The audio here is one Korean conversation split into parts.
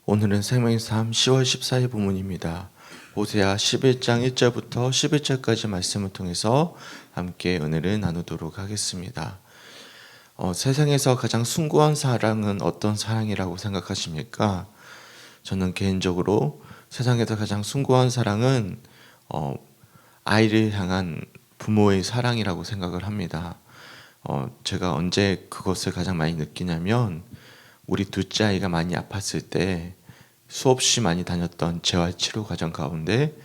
오늘은 생명의 삶 10월 14일 본문입니다. 호세아 11장 1절부터 11절까지 말씀을 통해서 함께 은혜를 나누도록 하겠습니다. 세상에서 가장 숭고한 사랑은 어떤 사랑이라고 생각하십니까? 저는 개인적으로 세상에서 가장 숭고한 사랑은 아이를 향한 부모의 사랑이라고 생각을 합니다. 제가 언제 그것을 가장 많이 느끼냐면 우리 둘째 아이가 많이 아팠을 때 수없이 많이 다녔던 재활치료 과정 가운데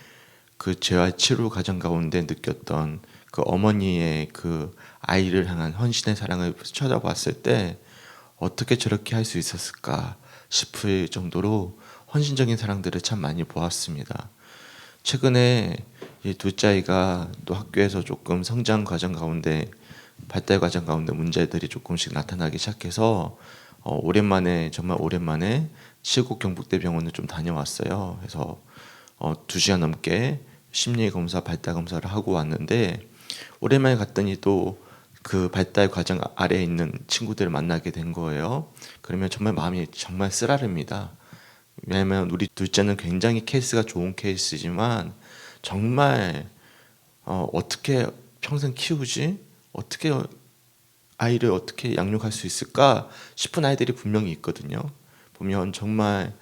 그 재활치료 과정 가운데 느꼈던 그 어머니의 그 아이를 향한 헌신의 사랑을 쳐다봤을 때 어떻게 저렇게 할 수 있었을까 싶을 정도로 헌신적인 사랑들을 참 많이 보았습니다. 최근에 이 둘째 아이가 또 학교에서 조금 성장 과정 가운데 발달 과정 가운데 문제들이 조금씩 나타나기 시작해서 오랜만에 정말 오랜만에 칠곡 경북대병원을 좀 다녀왔어요. 그래서 2시간 넘게 심리 검사, 발달 검사를 하고 왔는데 오랜만에 갔더니 또 그 발달 과정 아래에 있는 친구들을 만나게 된 거예요. 그러면 정말 마음이 정말 쓰라립니다. 왜냐하면 우리 둘째는 굉장히 케이스가 좋은 케이스지만 정말 어떻게 평생 키우지? 어떻게 아이를 어떻게 양육할 수 있을까 싶은 아이들이 분명히 있거든요. 보면 정말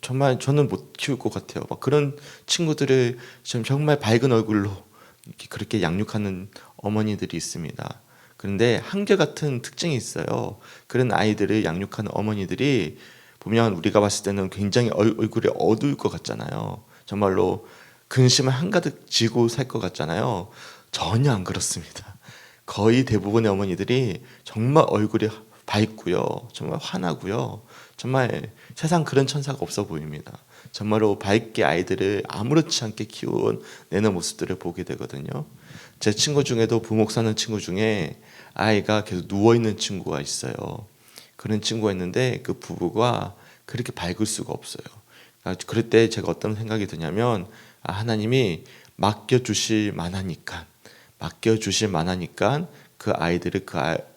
정말 저는 못 키울 것 같아요. 막 그런 친구들을 정말 밝은 얼굴로 이렇게 그렇게 양육하는 어머니들이 있습니다. 그런데 한결같은 특징이 있어요. 그런 아이들을 양육하는 어머니들이 보면 우리가 봤을 때는 굉장히 얼굴이 어두울 것 같잖아요. 정말로 근심을 한가득 지고 살 것 같잖아요. 전혀 안 그렇습니다. 거의 대부분의 어머니들이 정말 얼굴이 밝고요. 정말 환하고요. 정말 세상 그런 천사가 없어 보입니다. 정말로 밝게 아이들을 아무렇지 않게 키워내는 모습들을 보게 되거든요. 제 친구 중에도 부목 사는 친구 중에 아이가 계속 누워있는 친구가 있어요. 그런 친구가 있는데 그 부부가 그렇게 밝을 수가 없어요. 그럴 때 제가 어떤 생각이 드냐면 하나님이 맡겨주실 만하니까 그 아이들을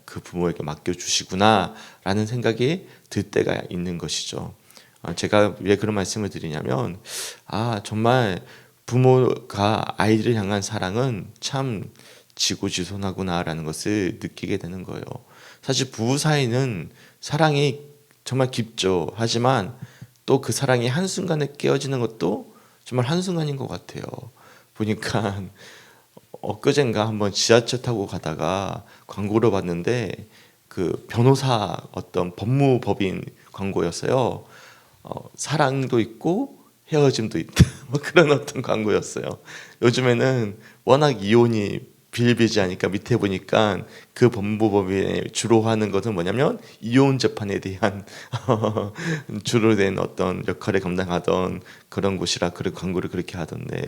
그 부모에게 맡겨주시구나 라는 생각이 들 때가 있는 것이죠. 제가 왜 그런 말씀을 드리냐면 정말 부모가 아이들을 향한 사랑은 참 지고지손하구나 라는 것을 느끼게 되는 거예요. 사실 부부 사이는 사랑이 정말 깊죠. 하지만 또 그 사랑이 한순간에 깨어지는 것도 정말 한순간인 것 같아요. 보니까 엊그젠가 한번 지하철 타고 가다가 광고를 봤는데 그 변호사 어떤 법무법인 광고였어요. 사랑도 있고 헤어짐도 있다. 뭐 그런 어떤 광고였어요. 요즘에는 워낙 이혼이 비일비재하니까 밑에 보니까 그 법무법인에 주로 하는 것은 뭐냐면 이혼 재판에 대한 주로 된 어떤 역할을 감당하던 그런 곳이라 그런 광고를 그렇게 하던데,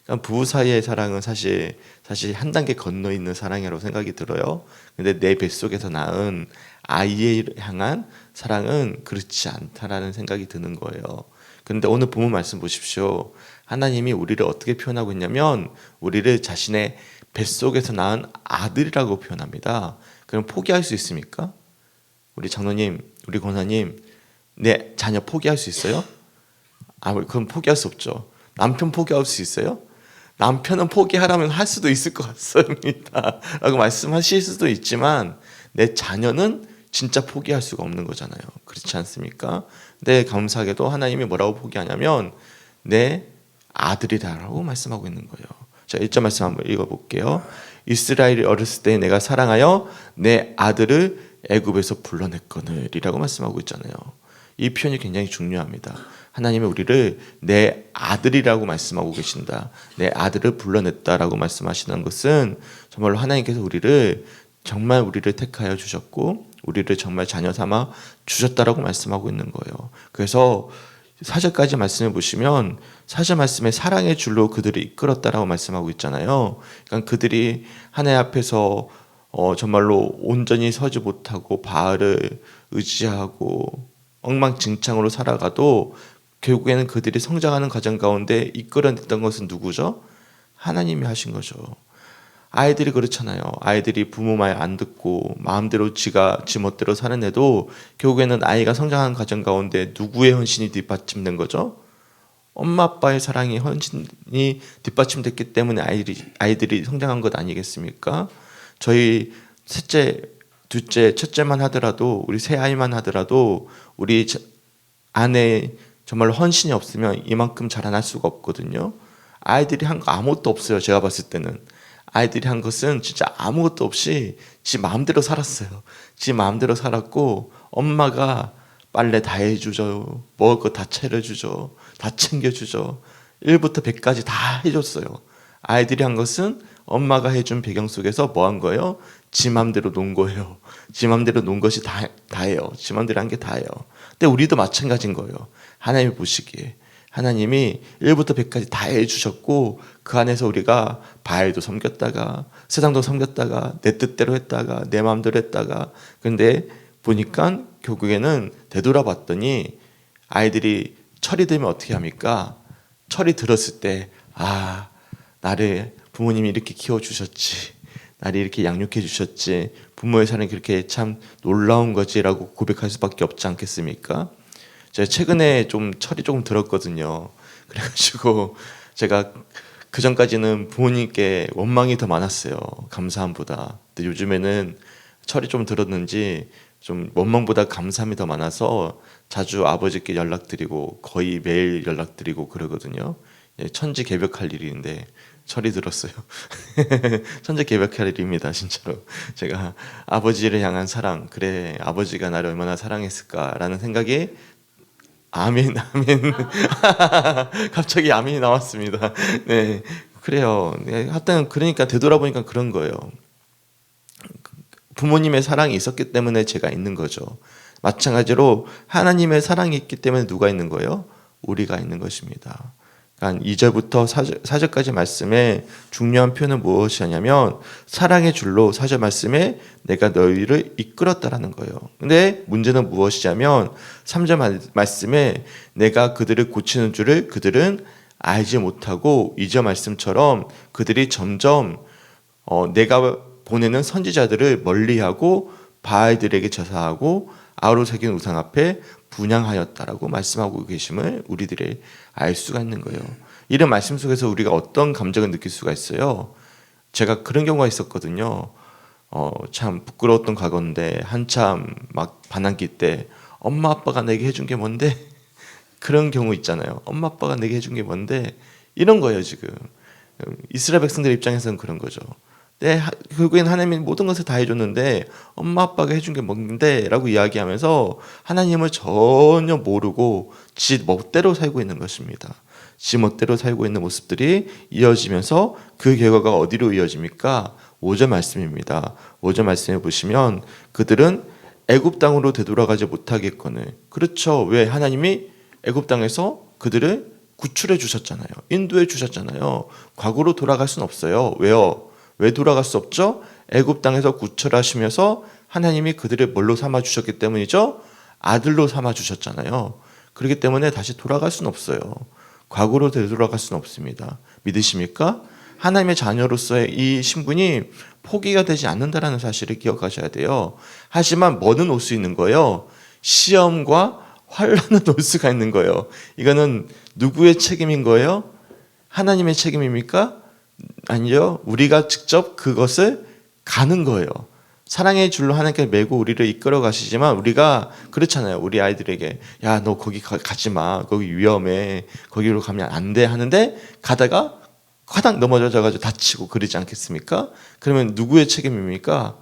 그러니까 부부 사이의 사랑은 사실 한 단계 건너 있는 사랑이라고 생각이 들어요. 근데 내 뱃속에서 낳은 아이에 향한 사랑은 그렇지 않다라는 생각이 드는 거예요. 그런데 오늘 본문 말씀 보십시오. 하나님이 우리를 어떻게 표현하고 있냐면 우리를 자신의 뱃속에서 낳은 아들이라고 표현합니다. 그럼 포기할 수 있습니까? 우리 장로님, 우리 권사님, 내 자녀 포기할 수 있어요? 그럼 포기할 수 없죠. 남편 포기할 수 있어요? 남편은 포기하라면 할 수도 있을 것 같습니다. 라고 말씀하실 수도 있지만 내 자녀는 진짜 포기할 수가 없는 거잖아요. 그렇지 않습니까? 근데 감사하게도 하나님이 뭐라고 포기하냐면 내 아들이다라고 말씀하고 있는 거예요. 자, 1절 말씀 한번 읽어볼게요. 이스라엘이 어렸을 때 내가 사랑하여 내 아들을 애굽에서 불러냈거늘이라고 말씀하고 있잖아요. 이 표현이 굉장히 중요합니다. 하나님이 우리를 내 아들이라고 말씀하고 계신다. 내 아들을 불러냈다라고 말씀하시는 것은 정말로 하나님께서 정말 우리를 택하여 주셨고 우리를 정말 자녀 삼아 주셨다라고 말씀하고 있는 거예요. 그래서 4절까지 말씀해 보시면 4절 말씀에 사랑의 줄로 그들을 이끌었다라고 말씀하고 있잖아요. 그러니까 그들이 하나님 앞에서 정말로 온전히 서지 못하고 바알을 의지하고 엉망진창으로 살아가도 결국에는 그들이 성장하는 과정 가운데 이끌어냈던 것은 누구죠? 하나님이 하신 거죠. 아이들이 그렇잖아요. 아이들이 부모 말 안 듣고 마음대로 지 멋대로 사는 애도 결국에는 아이가 성장하는 과정 가운데 누구의 헌신이 뒷받침된 거죠? 엄마 아빠의 사랑이 헌신이 뒷받침됐기 때문에 아이들이 성장한 것 아니겠습니까? 저희 셋째, 둘째, 첫째만 하더라도 우리 새 아이만 하더라도 우리 아내 정말로 헌신이 없으면 이만큼 자라날 수가 없거든요. 아이들이 한 거 아무것도 없어요. 제가 봤을 때는 아이들이 한 것은 진짜 아무것도 없이 지 마음대로 살았어요. 지 마음대로 살았고 엄마가 빨래 다 해주죠. 먹을 거 다 차려주죠. 다 챙겨주죠. 1부터 100까지 다 해줬어요. 아이들이 한 것은 엄마가 해준 배경 속에서 뭐 한 거예요? 지 맘대로 논 거예요. 지 맘대로 논 것이 다예요. 지 맘대로 한 게 다예요. 근데 우리도 마찬가지인 거예요. 하나님이 보시기에 하나님이 1부터 100까지 다 해주셨고 그 안에서 우리가 바알도 섬겼다가 세상도 섬겼다가 내 뜻대로 했다가 내 마음대로 했다가 근데 보니까 결국에는 되돌아봤더니 아이들이 철이 들면 어떻게 합니까? 철이 들었을 때 나를 부모님이 이렇게 키워주셨지, 나를 이렇게 양육해 주셨지, 부모의 사랑이 그렇게 참 놀라운 거지라고 고백할 수밖에 없지 않겠습니까? 제가 최근에 좀 철이 조금 들었거든요. 그래가지고 제가 그 전까지는 부모님께 원망이 더 많았어요. 감사함보다. 근데 요즘에는 철이 좀 들었는지 좀 원망보다 감사함이 더 많아서 자주 아버지께 연락드리고 거의 매일 연락드리고 그러거든요. 천지개벽할 일인데 철이 들었어요. 천지개벽할 일입니다. 진짜로. 제가 아버지를 향한 사랑, 그래 아버지가 나를 얼마나 사랑했을까라는 생각이 아멘. 갑자기 아멘이 나왔습니다. 네, 그래요. 하여튼 그러니까 되돌아보니까 그런 거예요. 부모님의 사랑이 있었기 때문에 제가 있는 거죠. 마찬가지로 하나님의 사랑이 있기 때문에 누가 있는 거예요? 우리가 있는 것입니다. 그러니까 2절부터 4절까지 말씀에 중요한 표현은 무엇이냐면 사랑의 줄로 4절 말씀에 내가 너희를 이끌었다라는 거예요. 근데 문제는 무엇이냐면 3절 말씀에 내가 그들을 고치는 줄을 그들은 알지 못하고 2절 말씀처럼 그들이 점점 내가 보내는 선지자들을 멀리하고 바알들에게 제사하고 아우로 새긴 우상 앞에 분향하였다라고 말씀하고 계심을 우리들이 알 수가 있는 거예요. 이런 말씀 속에서 우리가 어떤 감정을 느낄 수가 있어요. 제가 그런 경우가 있었거든요. 참 부끄러웠던 과거인데 한참 막 반항기 때 엄마 아빠가 내게 해준 게 뭔데? 그런 경우 있잖아요. 엄마 아빠가 내게 해준 게 뭔데? 이런 거예요 지금. 이스라엘 백성들 입장에서는 그런 거죠. 결국엔 하나님이 모든 것을 다 해줬는데 엄마 아빠가 해준 게 뭔데? 라고 이야기하면서 하나님을 전혀 모르고 지 멋대로 살고 있는 것입니다. 지 멋대로 살고 있는 모습들이 이어지면서 그 결과가 어디로 이어집니까? 5절 말씀입니다. 5절 말씀에 보시면 그들은 애굽 땅으로 되돌아가지 못하겠거늘. 그렇죠. 왜? 하나님이 애굽 땅에서 그들을 구출해 주셨잖아요. 인도해 주셨잖아요. 과거로 돌아갈 수는 없어요. 왜요? 왜 돌아갈 수 없죠? 애굽 땅에서 구출하시면서 하나님이 그들을 뭘로 삼아 주셨기 때문이죠? 아들로 삼아 주셨잖아요. 그렇기 때문에 다시 돌아갈 수는 없어요. 과거로 되돌아갈 수는 없습니다. 믿으십니까? 하나님의 자녀로서의 이 신분이 포기가 되지 않는다는 사실을 기억하셔야 돼요. 하지만 뭐는 올 수 있는 거예요? 시험과 환난은 올 수가 있는 거예요. 이거는 누구의 책임인 거예요? 하나님의 책임입니까? 아니요. 우리가 직접 그것을 가는 거예요. 사랑의 줄로 하나님께 메고 우리를 이끌어 가시지만 우리가 그렇잖아요. 우리 아이들에게 야, 너 거기 가지 마. 거기 위험해. 거기로 가면 안 돼 하는데 가다가 화당 넘어져 가지고 다치고 그러지 않겠습니까? 그러면 누구의 책임입니까?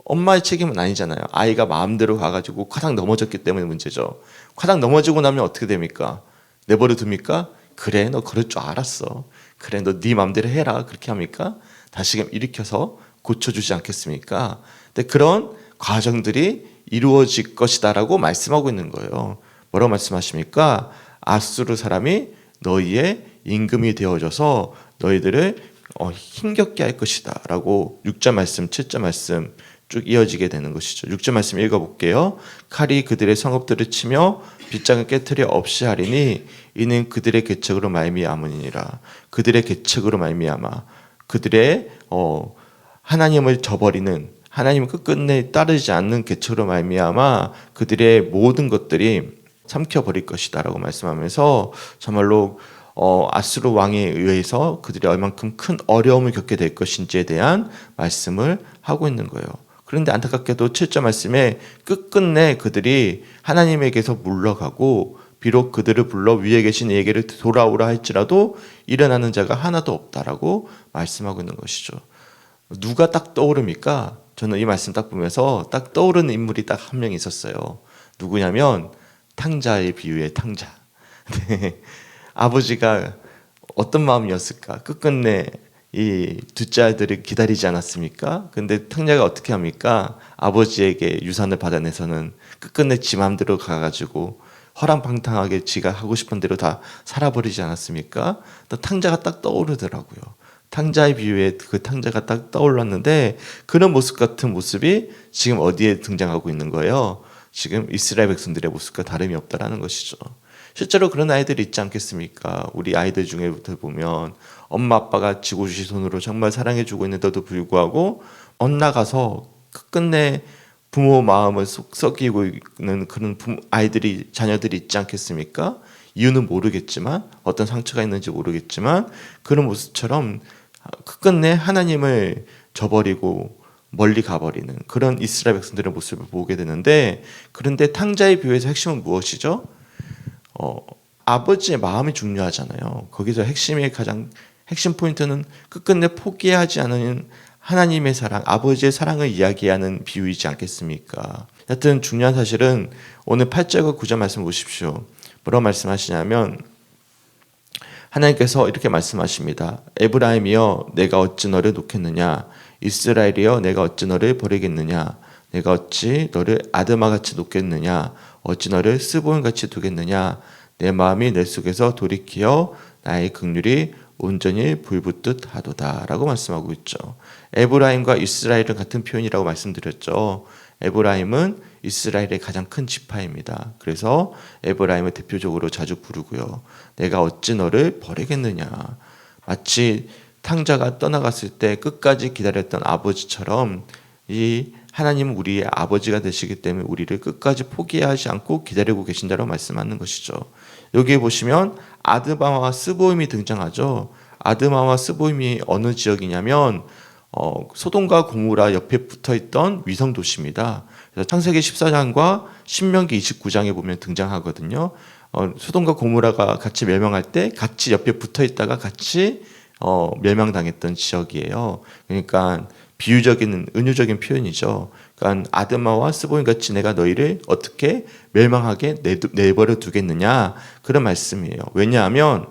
엄마의 책임은 아니잖아요. 아이가 마음대로 가가지고 화당 넘어졌기 때문에 문제죠. 화당 넘어지고 나면 어떻게 됩니까? 내버려 둡니까? 그래, 너 그럴 줄 알았어. 그래, 너 네 마음대로 해라. 그렇게 합니까? 다시금 일으켜서 고쳐주지 않겠습니까? 근데 그런 과정들이 이루어질 것이다라고 말씀하고 있는 거예요. 뭐라고 말씀하십니까? 아수르 사람이 너희의 임금이 되어져서 너희들을 힘겹게 할 것이다 라고 6절 말씀, 7절 말씀 쭉 이어지게 되는 것이죠. 6절 말씀 읽어볼게요. 칼이 그들의 성읍들을 치며 빗장을 깨트려 없이 하리니 이는 그들의 계책으로 말미암으니라. 그들의 계책으로 말미암아 그들의 하나님을 저버리는, 하나님을 끝끝내 따르지 않는 개체로 말미암아 그들의 모든 것들이 삼켜버릴 것이다 라고 말씀하면서 정말로 아수르 왕에 의해서 그들이 얼만큼 큰 어려움을 겪게 될 것인지에 대한 말씀을 하고 있는 거예요. 그런데 안타깝게도 7절 말씀에 끝끝내 그들이 하나님에게서 물러가고 비록 그들을 불러 위에 계신 이에게로 돌아오라 할지라도 일어나는 자가 하나도 없다라고 말씀하고 있는 것이죠. 누가 딱 떠오릅니까? 저는 이 말씀 딱 보면서 딱 떠오르는 인물이 딱 한 명 있었어요. 누구냐면 탕자의 비유의 탕자. 네. 아버지가 어떤 마음이었을까? 끝끝내 이 둘째 아들을 기다리지 않았습니까? 근데 탕자가 어떻게 합니까? 아버지에게 유산을 받아내서는 끝끝내 지 마음대로 가가지고 허랑방탕하게 지가 하고 싶은 대로 다 살아버리지 않았습니까? 또 탕자가 딱 떠오르더라고요. 탕자의 비유에 그 탕자가 딱 떠올랐는데 그런 모습 같은 모습이 지금 어디에 등장하고 있는 거예요? 지금 이스라엘 백성들의 모습과 다름이 없다라는 것이죠. 실제로 그런 아이들이 있지 않겠습니까? 우리 아이들 중에부터 보면 엄마 아빠가 지고주신 손으로 정말 사랑해주고 있는데도 불구하고 엇나가서 끝끝내 부모 마음을 썩이고 있는 그런 아이들이 자녀들이 있지 않겠습니까? 이유는 모르겠지만 어떤 상처가 있는지 모르겠지만 그런 모습처럼 끝끝내 하나님을 저버리고 멀리 가버리는 그런 이스라엘 백성들의 모습을 보게 되는데 그런데 탕자의 비유에서 핵심은 무엇이죠? 아버지의 마음이 중요하잖아요. 거기서 가장 핵심 포인트는 끝끝내 포기하지 않는 하나님의 사랑, 아버지의 사랑을 이야기하는 비유이지 않겠습니까? 하여튼 중요한 사실은 오늘 8절과 9절 말씀 보십시오. 뭐라고 말씀하시냐면 하나님께서 이렇게 말씀하십니다. 에브라임이여 내가 어찌 너를 놓겠느냐, 이스라엘이여 내가 어찌 너를 버리겠느냐, 내가 어찌 너를 아드마같이 놓겠느냐, 어찌 너를 스보임같이 두겠느냐, 내 마음이 내 속에서 돌이키어 나의 긍휼이 온전히 불붙듯 하도다 라고 말씀하고 있죠. 에브라임과 이스라엘은 같은 표현이라고 말씀드렸죠. 에브라임은 이스라엘의 가장 큰 지파입니다. 그래서 에브라임을 대표적으로 자주 부르고요. 내가 어찌 너를 버리겠느냐. 마치 탕자가 떠나갔을 때 끝까지 기다렸던 아버지처럼 이 하나님은 우리의 아버지가 되시기 때문에 우리를 끝까지 포기하지 않고 기다리고 계신다고 말씀하는 것이죠. 여기에 보시면 아드마와 스보임이 등장하죠. 아드마와 스보임이 어느 지역이냐면 소돔과 고모라 옆에 붙어있던 위성 도시입니다. 그래서 창세기 14장과 신명기 29장에 보면 등장하거든요. 소돔과 고모라가 같이 멸망할 때 같이 옆에 붙어있다가 같이 멸망당했던 지역이에요. 그러니까 비유적인 은유적인 표현이죠. 그러니까 아드마와 스보임 같이 내가 너희를 어떻게 멸망하게 내버려 두겠느냐 그런 말씀이에요. 왜냐하면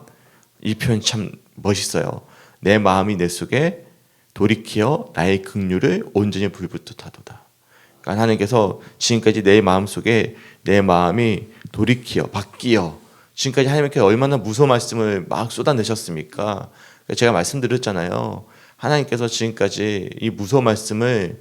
이 표현 참 멋있어요. 내 마음이 내 속에 돌이키어 나의 긍휼을 온전히 불붙듯 하도다. 그러니까 하나님께서 지금까지 내 마음 속에 내 마음이 돌이키어 바뀌어 지금까지 하나님께서 얼마나 무서운 말씀을 막 쏟아내셨습니까? 제가 말씀드렸잖아요. 하나님께서 지금까지 이 무서운 말씀을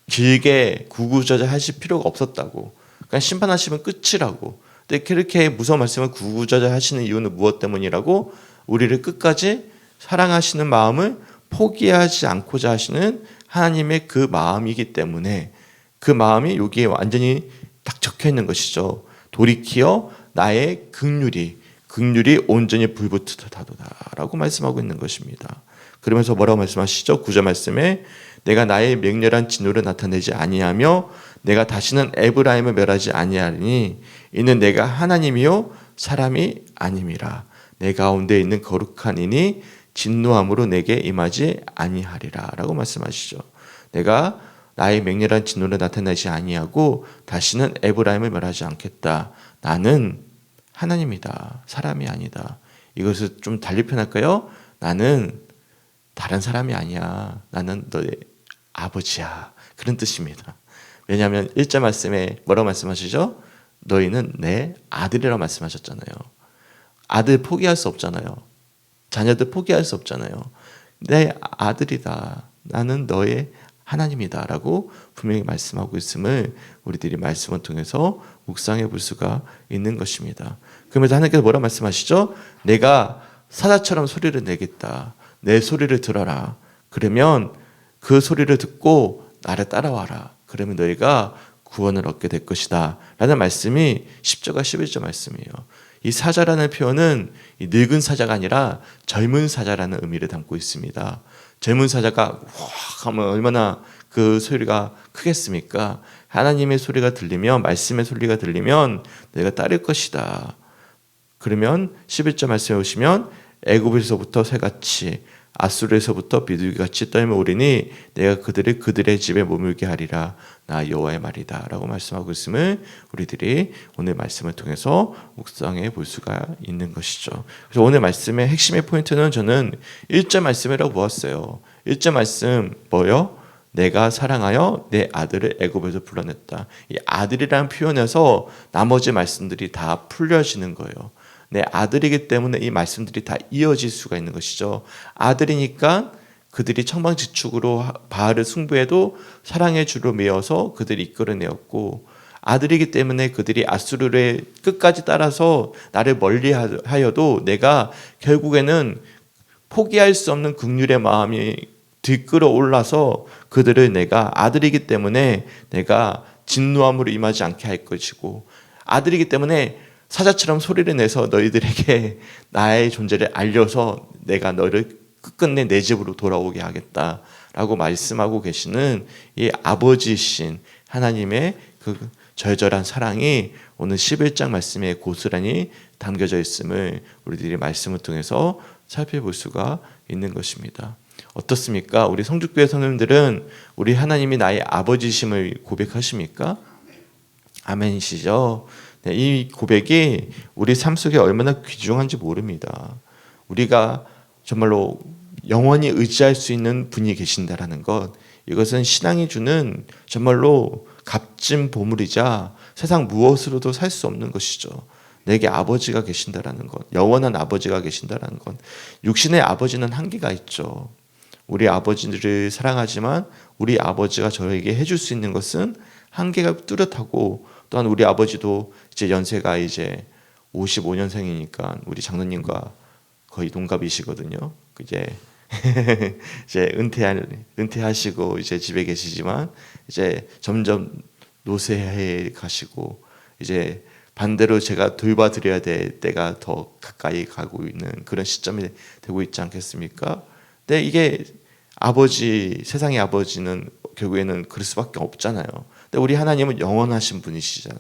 길게 구구절절 하실 필요가 없었다고. 그냥 심판하시면 끝이라고. 근데 그렇게 무서운 말씀을 구구절절 하시는 이유는 무엇 때문이라고? 우리를 끝까지 사랑하시는 마음을 포기하지 않고자 하시는 하나님의 그 마음이기 때문에 그 마음이 여기에 완전히 딱 적혀 있는 것이죠. 돌이키어 나의 긍휼이 온전히 불붙듯 하도다라고 말씀하고 있는 것입니다. 그러면서 뭐라고 말씀하시죠? 9절 말씀에 내가 나의 맹렬한 진노를 나타내지 아니하며 내가 다시는 에브라임을 멸하지 아니하리니 이는 내가 하나님이요 사람이 아님이라. 내 가운데 있는 거룩한 이니 진노함으로 내게 임하지 아니하리라 라고 말씀하시죠. 내가 나의 맹렬한 진노를 나타내지 아니하고 다시는 에브라임을 멸하지 않겠다. 나는 하나님이다. 사람이 아니다. 이것을 좀 달리 표현할까요? 나는 다른 사람이 아니야. 나는 너의 아버지야. 그런 뜻입니다. 왜냐하면 1절 말씀에 뭐라고 말씀하시죠? 너희는 내 아들이라고 말씀하셨잖아요. 아들 포기할 수 없잖아요. 자녀들 포기할 수 없잖아요. 내 아들이다. 나는 너의 하나님이다 라고 분명히 말씀하고 있음을 우리들이 말씀을 통해서 묵상해 볼 수가 있는 것입니다. 그러면서 하나님께서 뭐라 말씀하시죠? 내가 사자처럼 소리를 내겠다. 내 소리를 들어라. 그러면 그 소리를 듣고 나를 따라와라. 그러면 너희가 구원을 얻게 될 것이다 라는 말씀이 10절과 11절 말씀이에요. 이 사자라는 표현은 이 늙은 사자가 아니라 젊은 사자라는 의미를 담고 있습니다. 젊은 사자가 확 하면 얼마나 그 소리가 크겠습니까? 하나님의 소리가 들리면, 말씀의 소리가 들리면 내가 따를 것이다. 그러면 11절 말씀에 오시면 애굽에서부터 새같이 아수르에서부터 비둘기같이 떨며오리니 내가 그들의 집에 머물게 하리라. 나 여호와의 말이다 라고 말씀하고 있음을 우리들이 오늘 말씀을 통해서 묵상해 볼 수가 있는 것이죠. 그래서 오늘 말씀의 핵심의 포인트는 저는 1절 말씀이라고 보았어요. 1절 말씀 뭐요? 내가 사랑하여 내 아들을 애굽에서 불러냈다. 이 아들이라는 표현에서 나머지 말씀들이 다 풀려지는 거예요. 내 아들이기 때문에 이 말씀들이 다 이어질 수가 있는 것이죠. 아들이니까 그들이 청방지축으로 바알을 숭배해도 사랑의 주로 메어서 그들이 이끌어내었고, 아들이기 때문에 그들이 아수르를 끝까지 따라서 나를 멀리하여도 내가 결국에는 포기할 수 없는 긍휼의 마음이 들끓어 올라서 그들을 내가 아들이기 때문에 내가 진노함으로 임하지 않게 할 것이고, 아들이기 때문에 사자처럼 소리를 내서 너희들에게 나의 존재를 알려서 내가 너를 끝끝내 내 집으로 돌아오게 하겠다라고 말씀하고 계시는 이 아버지이신 하나님의 그 절절한 사랑이 오늘 11장 말씀에 고스란히 담겨져 있음을 우리들이 말씀을 통해서 살펴볼 수가 있는 것입니다. 어떻습니까? 우리 성주교회 성도님들은 우리 하나님이 나의 아버지심을 고백하십니까? 아멘이시죠? 네, 이 고백이 우리 삶 속에 얼마나 귀중한지 모릅니다. 우리가 정말로 영원히 의지할 수 있는 분이 계신다라는 것, 이것은 신앙이 주는 정말로 값진 보물이자 세상 무엇으로도 살 수 없는 것이죠. 내게 아버지가 계신다라는 것, 영원한 아버지가 계신다라는 것. 육신의 아버지는 한계가 있죠. 우리 아버지를 사랑하지만 우리 아버지가 저에게 해줄 수 있는 것은 한계가 뚜렷하고, 또한 우리 아버지도 이제 연세가 이제 55년생이니까 우리 장로님과 거의 동갑이시거든요. 이제 은퇴하시고 이제 집에 계시지만 이제 점점 노쇠해 가시고, 이제 반대로 제가 돌봐드려야 될 때가 더 가까이 가고 있는 그런 시점이 되고 있지 않겠습니까? 근데 이게 아버지, 세상의 아버지는 결국에는 그럴 수밖에 없잖아요. 근데 우리 하나님은 영원하신 분이시잖아요.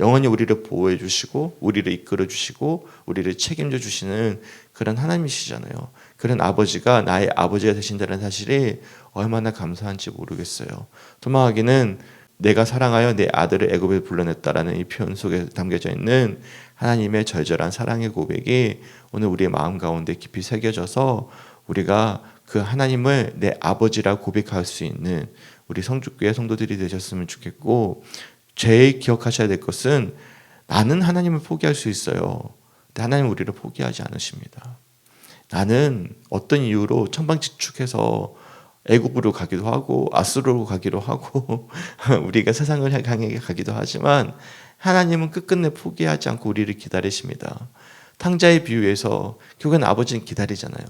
영원히 우리를 보호해 주시고 우리를 이끌어 주시고 우리를 책임져 주시는 그런 하나님이시잖아요. 그런 아버지가 나의 아버지가 되신다는 사실이 얼마나 감사한지 모르겠어요. 도마하기는 내가 사랑하여 내 아들을 애굽에 불러냈다라는 이 표현 속에 담겨져 있는 하나님의 절절한 사랑의 고백이 오늘 우리의 마음 가운데 깊이 새겨져서 우리가 그 하나님을 내 아버지라 고백할 수 있는 우리 성주교회 성도들이 되셨으면 좋겠고, 제일 기억하셔야 될 것은 나는 하나님을 포기할 수 있어요. 근데 하나님은 우리를 포기하지 않으십니다. 나는 어떤 이유로 천방지축해서 애굽으로 가기도 하고 아수르로 가기도 하고 우리가 세상을 향해 가기도 하지만 하나님은 끝끝내 포기하지 않고 우리를 기다리십니다. 탕자의 비유에서 결국엔 아버지는 기다리잖아요.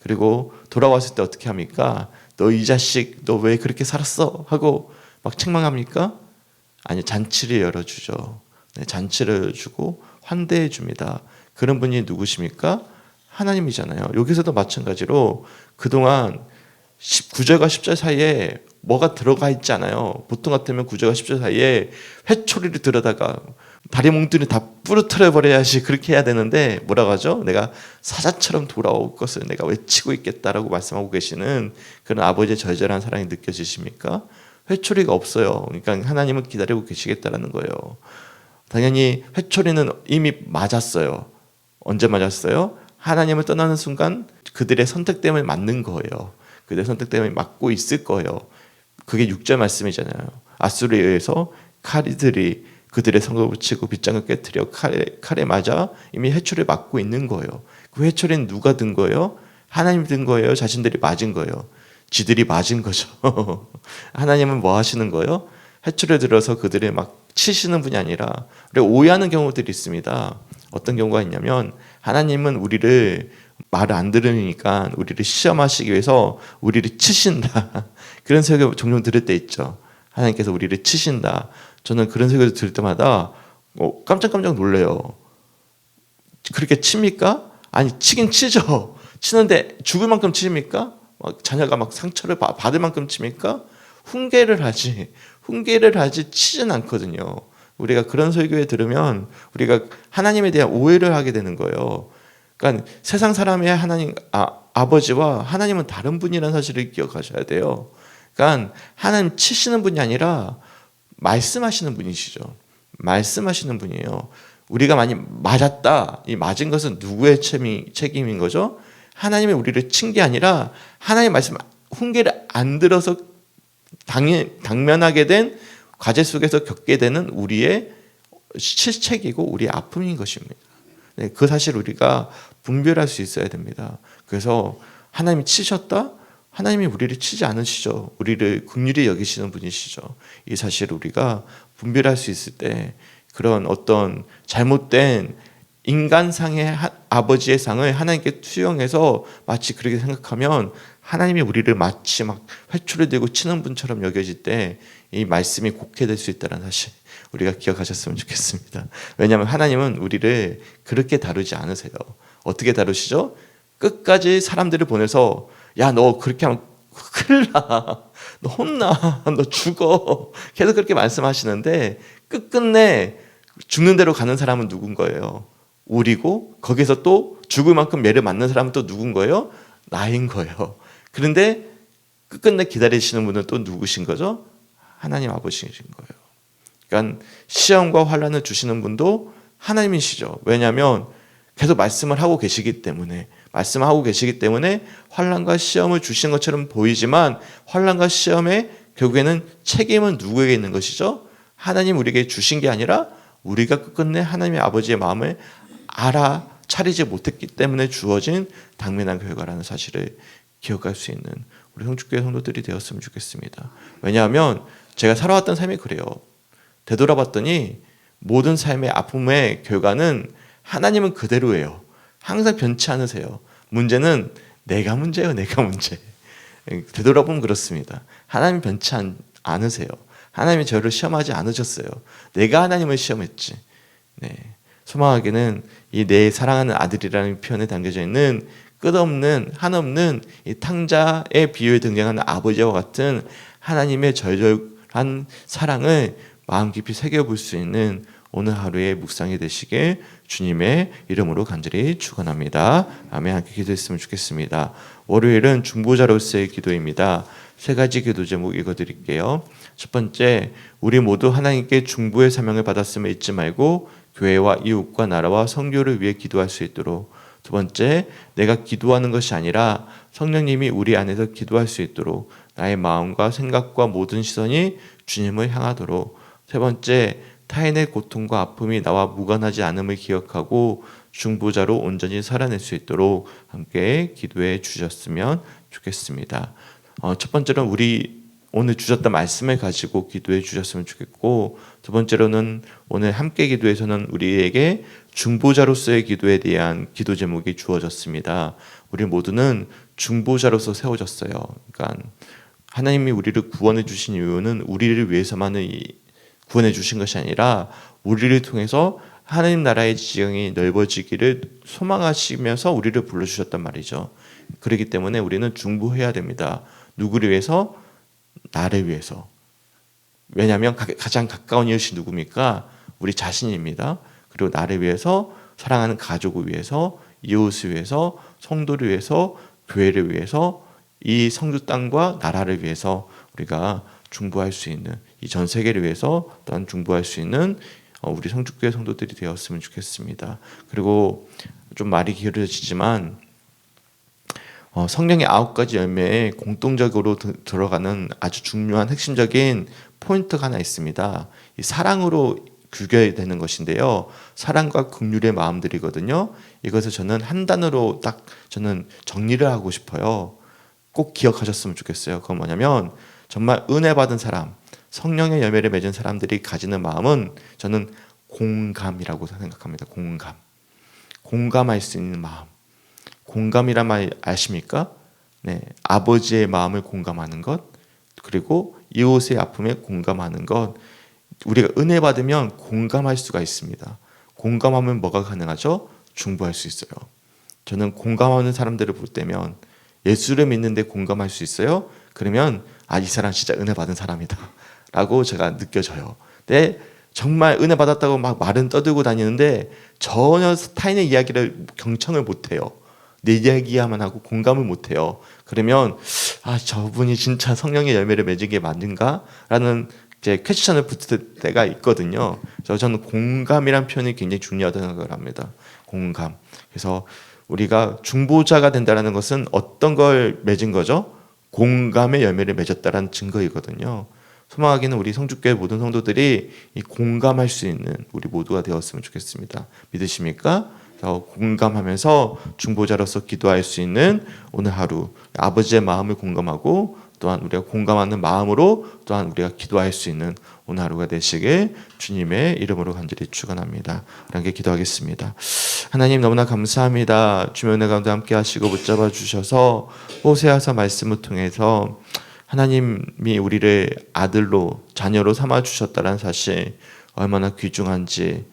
그리고 돌아왔을 때 어떻게 합니까? 너 이 자식 너 왜 그렇게 살았어? 하고 막 책망합니까? 아니, 잔치를 열어주죠. 네, 잔치를 주고 환대해 줍니다. 그런 분이 누구십니까? 하나님이잖아요. 여기서도 마찬가지로 그동안 9절과 10절 사이에 뭐가 들어가 있지 않아요. 보통 같으면 9절과 10절 사이에 회초리를 들여다가 다리 몽둥이를 다 부러뜨려 버려야지 그렇게 해야 되는데 뭐라고 하죠? 내가 사자처럼 돌아올 것을 내가 외치고 있겠다라고 말씀하고 계시는 그런 아버지의 절절한 사랑이 느껴지십니까? 회초리가 없어요. 그러니까 하나님은 기다리고 계시겠다라는 거예요. 당연히 회초리는 이미 맞았어요. 언제 맞았어요? 하나님을 떠나는 순간 그들의 선택 때문에 맞는 거예요. 그들의 선택 때문에 맞고 있을 거예요. 그게 6절 말씀이잖아요. 아수르에 의해서 칼이들이 그들의 성을 붙이고 빗장을 깨뜨려 칼에 맞아 이미 회초리를 맞고 있는 거예요. 그 회초리는 누가 든 거예요? 하나님이 든 거예요? 자신들이 맞은 거예요? 지들이 맞은 거죠. 하나님은 뭐 하시는 거예요? 회초리를 들어서 그들을 막 치시는 분이 아니라 오해하는 경우들이 있습니다. 어떤 경우가 있냐면 하나님은 우리를 말을 안 들으니까 우리를 시험하시기 위해서 우리를 치신다. 그런 설교 종종 들을 때 있죠. 하나님께서 우리를 치신다. 저는 그런 설교를 들을 때마다 깜짝깜짝 놀래요. 그렇게 칩니까? 아니, 치긴 치죠. 치는데 죽을 만큼 치십니까? 자녀가 막 상처를 받을 만큼 칩니까? 훈계를 하지 치진 않거든요. 우리가 그런 설교에 들으면 우리가 하나님에 대한 오해를 하게 되는 거예요. 그러니까 세상 사람의 하나님, 아버지와 하나님은 다른 분이라는 사실을 기억하셔야 돼요. 그러니까 하나님 치시는 분이 아니라 말씀하시는 분이시죠. 말씀하시는 분이에요. 우리가 많이 맞았다. 이 맞은 것은 누구의 책임인 거죠? 하나님이 우리를 친 게 아니라 하나님의 말씀 훈계를 안 들어서 당면하게 된 과제 속에서 겪게 되는 우리의 실책이고 우리의 아픔인 것입니다. 네, 그 사실 우리가 분별할 수 있어야 됩니다. 그래서 하나님이 치셨다? 하나님이 우리를 치지 않으시죠. 우리를 긍휼히 여기시는 분이시죠. 이 사실을 우리가 분별할 수 있을 때 그런 어떤 잘못된 인간상의 아버지의 상을 하나님께 투영해서 마치 그렇게 생각하면 하나님이 우리를 마치 막 회초를 들고 치는 분처럼 여겨질 때 이 말씀이 곡해될 수 있다는 사실 우리가 기억하셨으면 좋겠습니다. 왜냐하면 하나님은 우리를 그렇게 다루지 않으세요. 어떻게 다루시죠? 끝까지 사람들을 보내서 야, 너 그렇게 하면 큰일 나. 너 혼나. 너 죽어. 계속 그렇게 말씀하시는데 끝끝내 죽는 대로 가는 사람은 누군 거예요? 우리고 거기서 또 죽을 만큼 매를 맞는 사람은 또 누군 거예요? 나인 거예요. 그런데 끝끝내 기다리시는 분은 또 누구신 거죠? 하나님 아버지신 거예요. 그러니까 시험과 환난을 주시는 분도 하나님이시죠. 왜냐하면 계속 말씀을 하고 계시기 때문에 환난과 시험을 주시는 것처럼 보이지만 환난과 시험의 결국에는 책임은 누구에게 있는 것이죠? 하나님 우리에게 주신 게 아니라 우리가 끝끝내 하나님의 아버지의 마음을 알아차리지 못했기 때문에 주어진 당면한 결과라는 사실을 기억할 수 있는 우리 성축교회 성도들이 되었으면 좋겠습니다. 왜냐하면 제가 살아왔던 삶이 그래요. 되돌아봤더니 모든 삶의 아픔의 결과는 하나님은 그대로예요. 항상 변치 않으세요. 문제는 내가 문제예요. 내가 문제. 되돌아보면 그렇습니다. 하나님 변치 않으세요. 하나님이 저를 시험하지 않으셨어요. 내가 하나님을 시험했지. 네. 소망하게는 이 내 사랑하는 아들이라는 표현에 담겨져 있는 끝없는 한없는 이 탕자의 비유에 등장하는 아버지와 같은 하나님의 절절한 사랑을 마음 깊이 새겨볼 수 있는 오늘 하루의 묵상이 되시길 주님의 이름으로 간절히 축원합니다. 아멘. 함께 기도했으면 좋겠습니다. 월요일은 중보자로서의 기도입니다. 세 가지 기도 제목 읽어드릴게요. 첫 번째, 우리 모두 하나님께 중보의 사명을 받았음을 잊지 말고 교회와 이웃과 나라와 선교를 위해 기도할 수 있도록. 두 번째, 내가 기도하는 것이 아니라 성령님이 우리 안에서 기도할 수 있도록 나의 마음과 생각과 모든 시선이 주님을 향하도록. 세 번째, 타인의 고통과 아픔이 나와 무관하지 않음을 기억하고 중보자로 온전히 살아낼 수 있도록 함께 기도해 주셨으면 좋겠습니다. 첫 번째로는 우리 오늘 주셨던 말씀을 가지고 기도해 주셨으면 좋겠고, 두 번째로는 오늘 함께 기도에서는 우리에게 중보자로서의 기도에 대한 기도 제목이 주어졌습니다. 우리 모두는 중보자로서 세워졌어요. 그러니까 하나님이 우리를 구원해 주신 이유는 우리를 위해서만 구원해 주신 것이 아니라 우리를 통해서 하나님 나라의 지경이 넓어지기를 소망하시면서 우리를 불러주셨단 말이죠. 그렇기 때문에 우리는 중보해야 됩니다. 누구를 위해서? 나를 위해서. 왜냐하면 가장 가까운 이웃이 누굽니까? 우리 자신입니다. 그리고 나를 위해서, 사랑하는 가족을 위해서, 이웃을 위해서, 성도를 위해서, 교회를 위해서, 이 성주 땅과 나라를 위해서 우리가 중보할 수 있는, 이 전 세계를 위해서 또한 중보할 수 있는 우리 성축교회 성도들이 되었으면 좋겠습니다. 그리고 좀 말이 길어지지만 성령의 9가지 열매에 공통적으로 들어가는 아주 중요한 핵심적인 포인트가 하나 있습니다. 이 사랑으로 규결되는 것인데요. 사랑과 긍휼의 마음들이거든요. 이것을 저는 한 단어로 딱 저는 정리를 하고 싶어요. 꼭 기억하셨으면 좋겠어요. 그건 뭐냐면 정말 은혜 받은 사람, 성령의 열매를 맺은 사람들이 가지는 마음은 저는 공감이라고 생각합니다. 공감할 수 있는 마음. 공감이란 말 아십니까? 네, 아버지의 마음을 공감하는 것, 그리고 이웃의 아픔에 공감하는 것. 우리가 은혜 받으면 공감할 수가 있습니다. 공감하면 뭐가 가능하죠? 중보할 수 있어요. 저는 공감하는 사람들을 볼 때면 예수를 믿는데 공감할 수 있어요? 그러면 이 사람 진짜 은혜 받은 사람이다 라고 제가 느껴져요. 근데 정말 은혜 받았다고 막 말은 떠들고 다니는데 전혀 타인의 이야기를 경청을 못해요. 내 이야기야만 하고 공감을 못해요. 그러면 저분이 진짜 성령의 열매를 맺은 게 맞는가? 라는 이제 퀘스천을 붙을 때가 있거든요. 그래서 저는 공감이란 표현이 굉장히 중요하다고 생각을 합니다. 공감. 그래서 우리가 중보자가 된다는 것은 어떤 걸 맺은 거죠? 공감의 열매를 맺었다는 증거이거든요. 소망하기는 우리 성주교회 모든 성도들이 이 공감할 수 있는 우리 모두가 되었으면 좋겠습니다. 믿으십니까? 공감하면서 중보자로서 기도할 수 있는 오늘 하루, 아버지의 마음을 공감하고 또한 우리가 공감하는 마음으로 또한 우리가 기도할 수 있는 오늘 하루가 되시길 주님의 이름으로 간절히 축원합니다. 함께 기도하겠습니다. 하나님 너무나 감사합니다. 주의 은혜 가운데 함께 하시고 붙잡아 주셔서 호세아서 말씀을 통해서 하나님이 우리를 아들로 자녀로 삼아 주셨다는 사실 얼마나 귀중한지,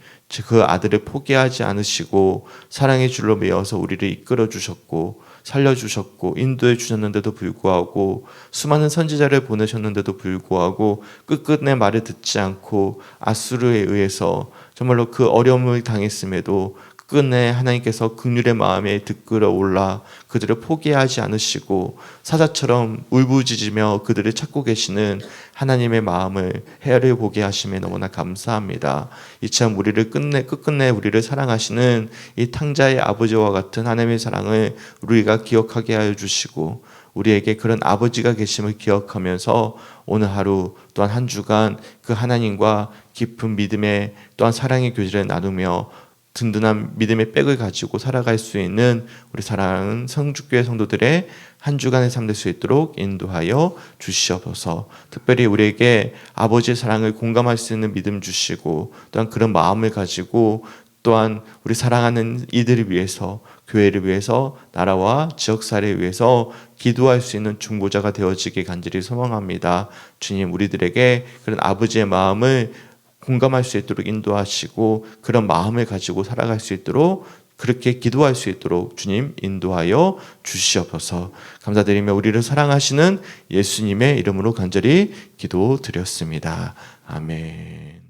그 아들을 포기하지 않으시고 사랑의 줄로 메어서 우리를 이끌어 주셨고 살려주셨고 인도해 주셨는데도 불구하고 수많은 선지자를 보내셨는데도 불구하고 끝끝내 말을 듣지 않고 아수르에 의해서 정말로 그 어려움을 당했음에도 끝내 하나님께서 긍휼의 마음에 들끓어 올라 그들을 포기하지 않으시고 사자처럼 울부짖으며 그들을 찾고 계시는 하나님의 마음을 헤아려 보게 하심에 너무나 감사합니다. 이처럼 우리를 끝끝내 우리를 사랑하시는 이 탕자의 아버지와 같은 하나님의 사랑을 우리가 기억하게 하여 주시고 우리에게 그런 아버지가 계심을 기억하면서 오늘 하루 또한 한 주간 그 하나님과 깊은 믿음의 또한 사랑의 교제를 나누며 든든한 믿음의 백을 가지고 살아갈 수 있는 우리 사랑하는 성주교회 성도들의 한 주간의 삶 될 수 있도록 인도하여 주시옵소서. 특별히 우리에게 아버지의 사랑을 공감할 수 있는 믿음 주시고 또한 그런 마음을 가지고 또한 우리 사랑하는 이들을 위해서 교회를 위해서 나라와 지역사회를 위해서 기도할 수 있는 중보자가 되어지길 간절히 소망합니다. 주님 우리들에게 그런 아버지의 마음을 공감할 수 있도록 인도하시고 그런 마음을 가지고 살아갈 수 있도록 그렇게 기도할 수 있도록 주님 인도하여 주시옵소서. 감사드리며 우리를 사랑하시는 예수님의 이름으로 간절히 기도드렸습니다. 아멘.